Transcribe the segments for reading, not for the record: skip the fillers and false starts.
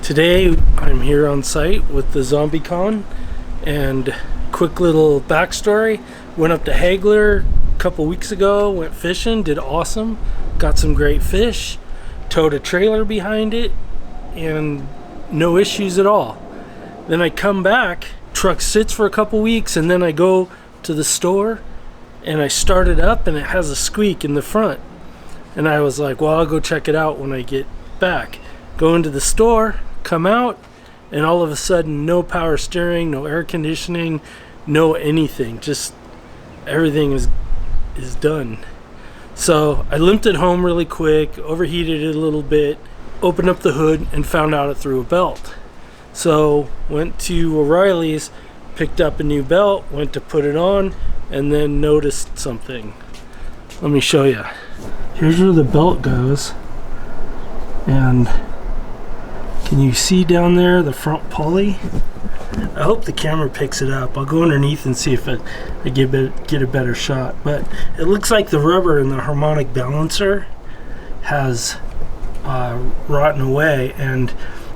Today I'm here on site with the ZombieCon, and quick little backstory. Went up to Hagler a couple weeks ago, went fishing, did awesome, got some great fish, towed a trailer behind it, and no issues at all. Then I come back, truck sits for a couple weeks, and then I go to the store and I start it up and it has a squeak in the front. And I was like, well, I'll go check it out when I get back. Go into the store, come out, and all of a sudden no power steering, no air conditioning, no anything, just everything is done. So I limped it home really quick, overheated it a little bit, opened up the hood and found out it threw a belt. So went to O'Reilly's, picked up a new belt, went to put it on, and then noticed something. Let me show you. Here's where the belt goes, and can you see down there the front pulley? I hope the camera picks it up. I'll go underneath and see if I get a better shot. But it looks like the rubber in the harmonic balancer has rotten away, and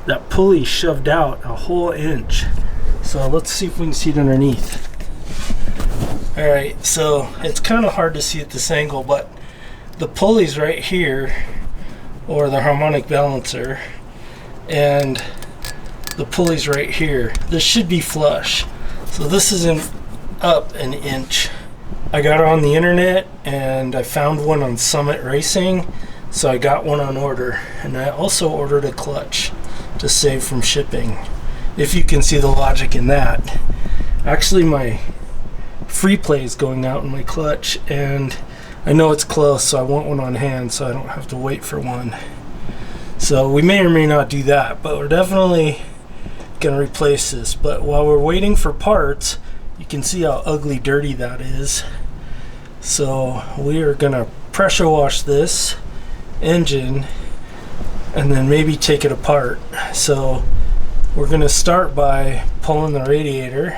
that pulley shoved out a whole inch. So let's see if we can see it underneath. Alright, so it's kind of hard to see at this angle, but the pulley's right here, or the harmonic balancer, and the pulley's right here. This should be flush, so this isn't up an inch. I got on the internet and I found one on Summit Racing, so I got one on order, and I also ordered a clutch to save from shipping, if you can see the logic in that. Actually, my free play is going out in my clutch, and I know it's close, so I want one on hand so I don't have to wait for one. So we may or may not do that, but we're definitely going to replace this. But while we're waiting for parts, you can see how ugly dirty that is. So we are going to pressure wash this engine and then maybe take it apart. So we're going to start by pulling the radiator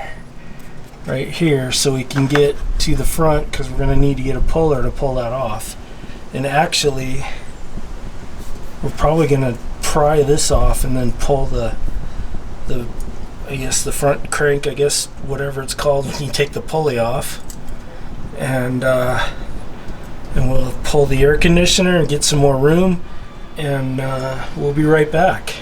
right here so we can get to the front, because we're going to need to get a puller to pull that off. And actually, we're probably going to pry this off and then pull the I guess the front crank, I guess whatever it's called when you take the pulley off, and we'll pull the air conditioner and get some more room, and we'll be right back.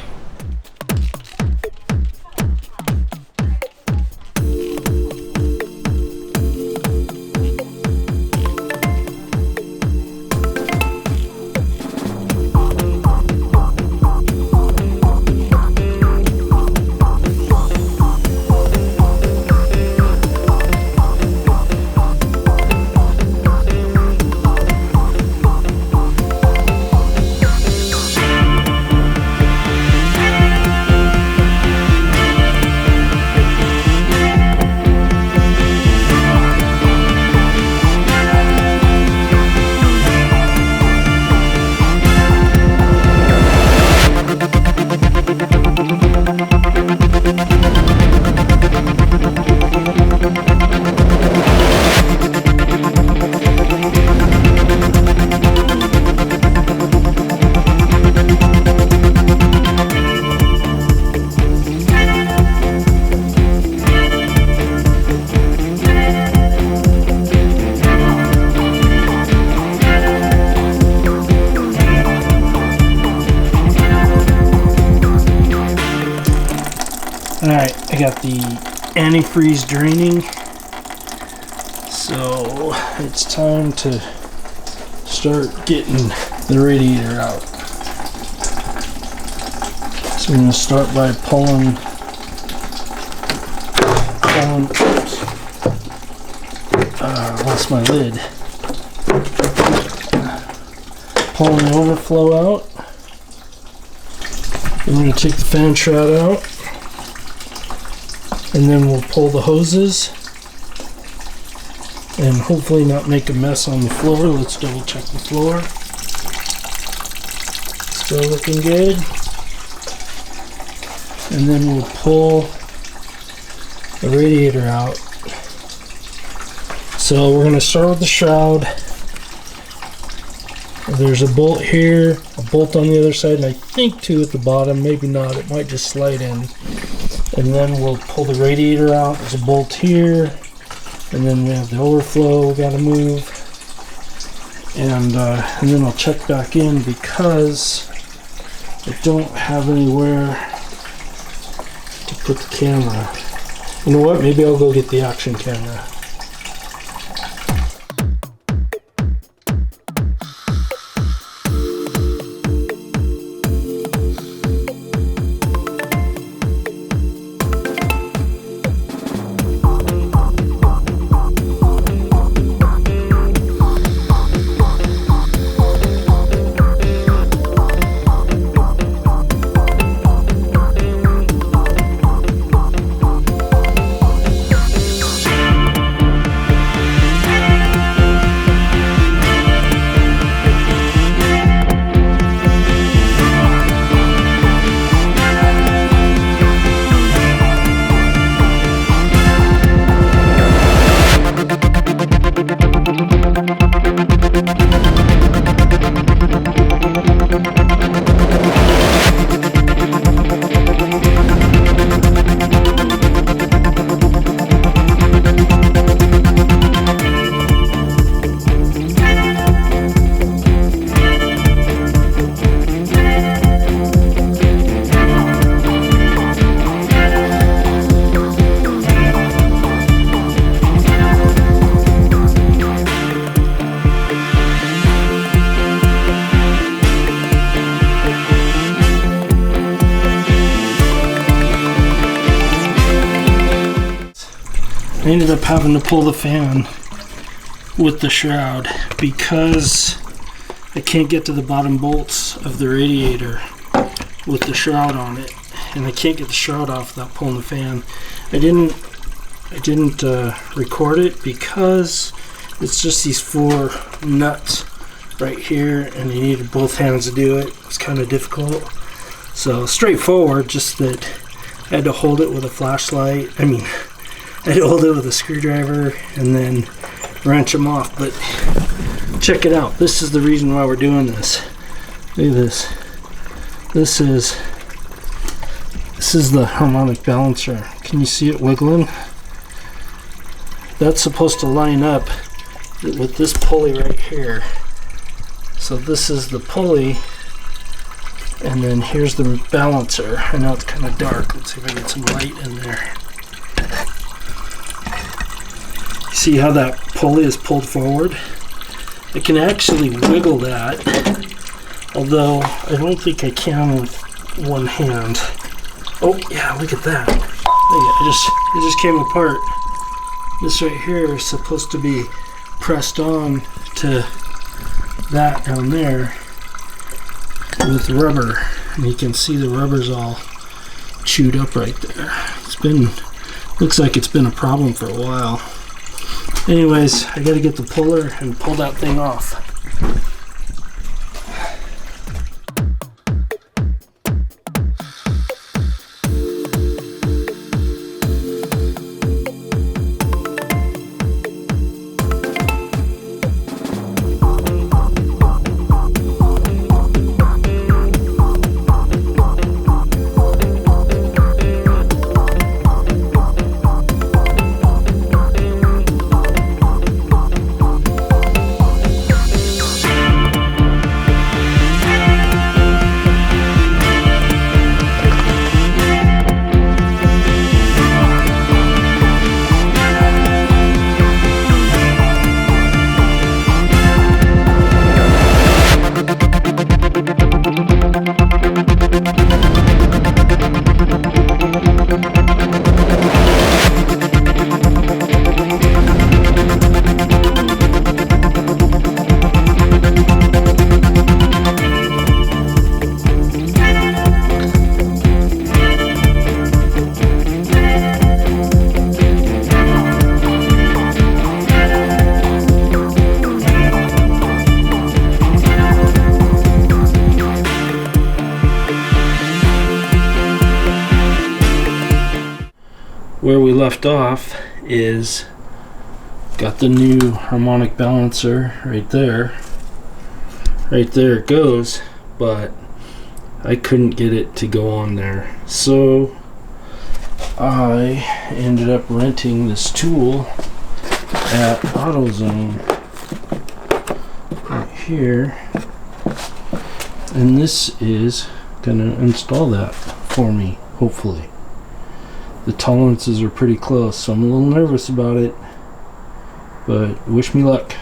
Alright, I got the antifreeze draining, so it's time to start getting the radiator out. So I'm going to start by pulling, oops, lost my lid. Pulling the overflow out. I'm going to take the fan shroud out, and then we'll pull the hoses and hopefully not make a mess on the floor. Let's double check the floor. Still looking good. And then we'll pull the radiator out. So we're going to start with the shroud, There's a bolt here, a bolt on the other side, and I think two at the bottom, maybe not, it might just slide in. And then we'll pull the radiator out. There's a bolt here, and then we have the overflow we got to move. And then I'll check back in because I don't have anywhere to put the camera. You know what, maybe I'll go get the action camera. I ended up having to pull the fan with the shroud because I can't get to the bottom bolts of the radiator with the shroud on it, and I can't get the shroud off without pulling the fan. I didn't record it because it's just these 4 nuts right here, and you needed both hands to do it. It's kind of difficult. So straightforward, just that I had to hold it with a flashlight. I had to hold it with a screwdriver and then wrench them off. But check it out. This is the reason why we're doing this. Look at this. This is the harmonic balancer. Can you see it wiggling? That's supposed to line up with this pulley right here. So this is the pulley, and then here's the balancer. I know it's kind of dark. Let's see if I get some light in there. See how that pulley is pulled forward? I can actually wiggle that, although I don't think I can with one hand. Oh yeah, look at that. It just came apart. This right here is supposed to be pressed on to that down there with rubber, and you can see the rubber's all chewed up right there. Looks like it's been a problem for a while. Anyways, I gotta get the puller and pull that thing off. Where we left off is got the new harmonic balancer right there. right there it goes, but I couldn't get it to go on there. So I ended up renting this tool at AutoZone right here, and this is gonna install that for me, hopefully. The tolerances are pretty close, so I'm a little nervous about it, but wish me luck.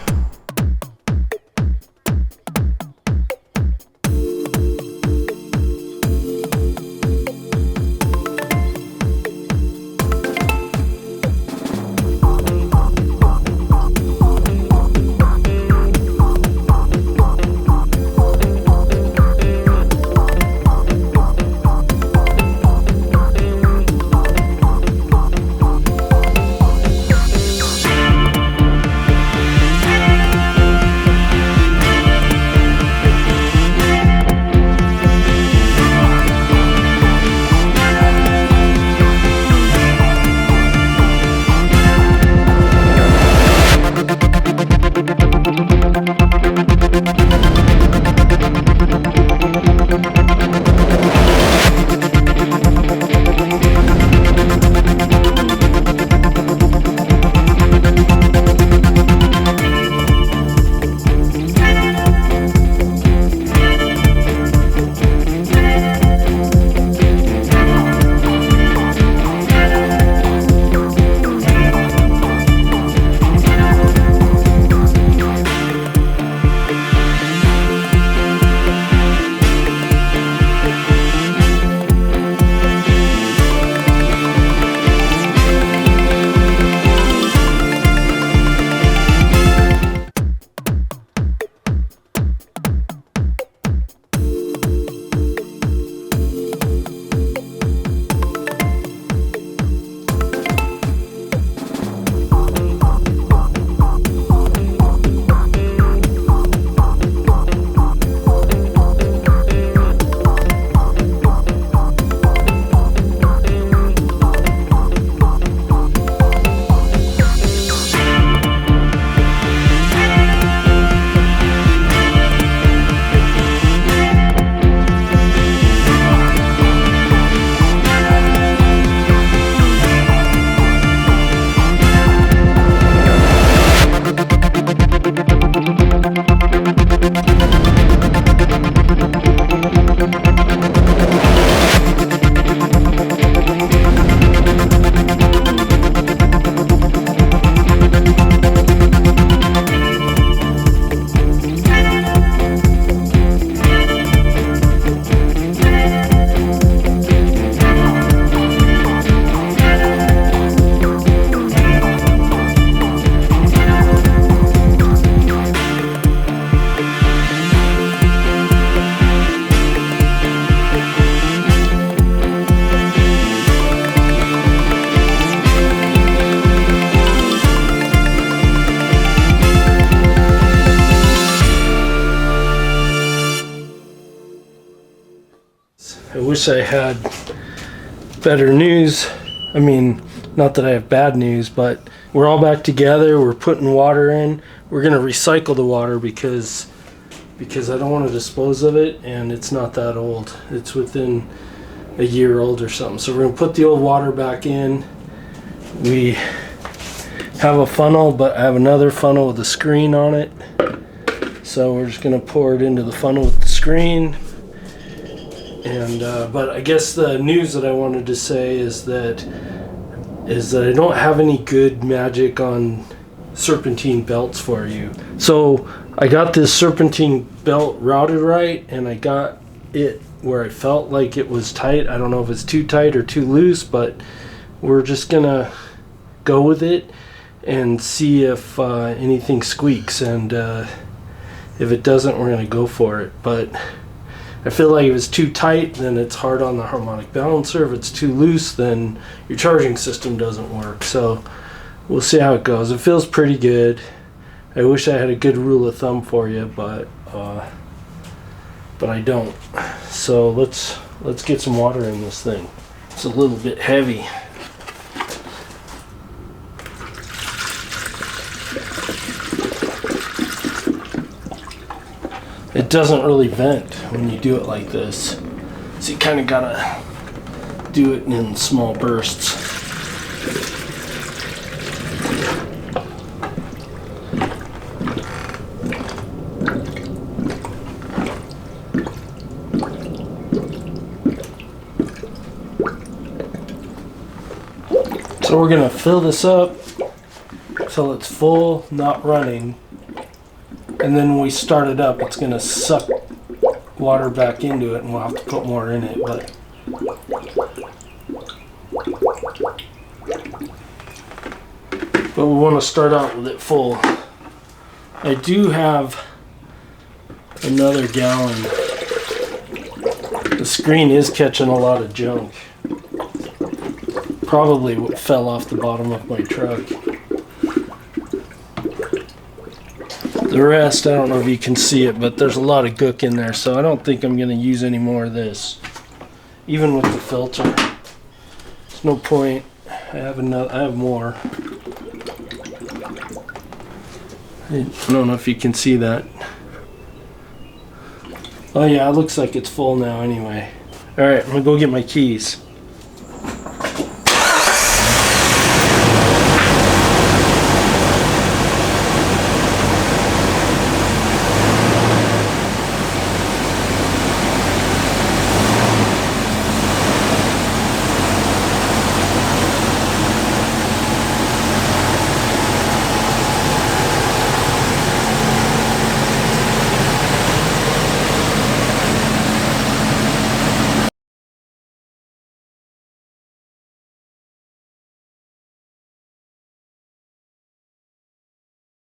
I wish I had better news. I mean, not that I have bad news, but we're all back together. We're putting water in. We're gonna recycle the water because I don't want to dispose of it, and it's not that old. It's within a year old or something. So we're gonna put the old water back in. We have a funnel, but I have another funnel with a screen on it. So we're just gonna pour it into the funnel with the screen. And but I guess the news that I wanted to say is that I don't have any good magic on serpentine belts for you. So I got this serpentine belt routed right, and I got it where I felt like it was tight. I don't know if it's too tight or too loose, but we're just gonna go with it and see if anything squeaks, and if it doesn't, we're gonna go for it. But I feel like if it's too tight, then it's hard on the harmonic balancer. If it's too loose, then your charging system doesn't work. So we'll see how it goes. It feels pretty good. I wish I had a good rule of thumb for you, but I don't. So let's get some water in this thing. It's a little bit heavy. it doesn't really vent when you do it like this. So you kind of gotta do it in small bursts. So we're gonna fill this up till it's full, not running. And then when we start it up, it's gonna suck water back into it and we'll have to put more in it. But we want to start out with it full. I do have another gallon. The screen is catching a lot of junk. Probably what fell off the bottom of my truck. The rest, I don't know if you can see it, but there's a lot of gook in there, so I don't think I'm going to use any more of this. Even with the filter. There's no point. I have more. I don't know if you can see that. Oh yeah, it looks like it's full now anyway. Alright, I'm going to go get my keys.